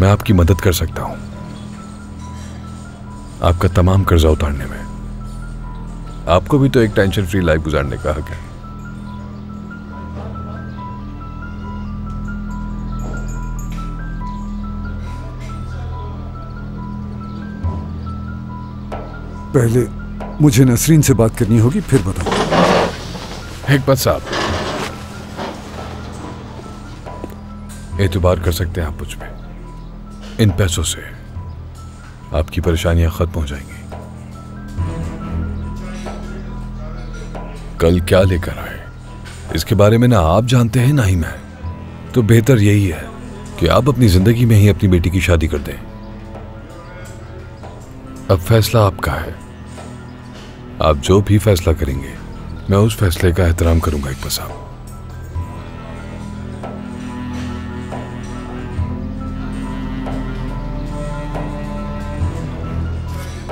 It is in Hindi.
मैं आपकी मदद कर सकता हूं, आपका तमाम कर्जा उतारने में। आपको भी तो एक टेंशन फ्री लाइफ गुजारने का हक है। पहले मुझे नसरीन से बात करनी होगी, फिर बताओ। हिकमत साहब, एतबार कर सकते हैं आप मुझ पे। इन पैसों से आपकी परेशानियां खत्म हो जाएंगी। कल क्या लेकर आए इसके बारे में ना आप जानते हैं ना ही मैं। तो बेहतर यही है कि आप अपनी जिंदगी में ही अपनी बेटी की शादी कर दें। अब फैसला आपका है। आप जो भी फैसला करेंगे मैं उस फैसले का एहतराम करूंगा हिकमत साहब।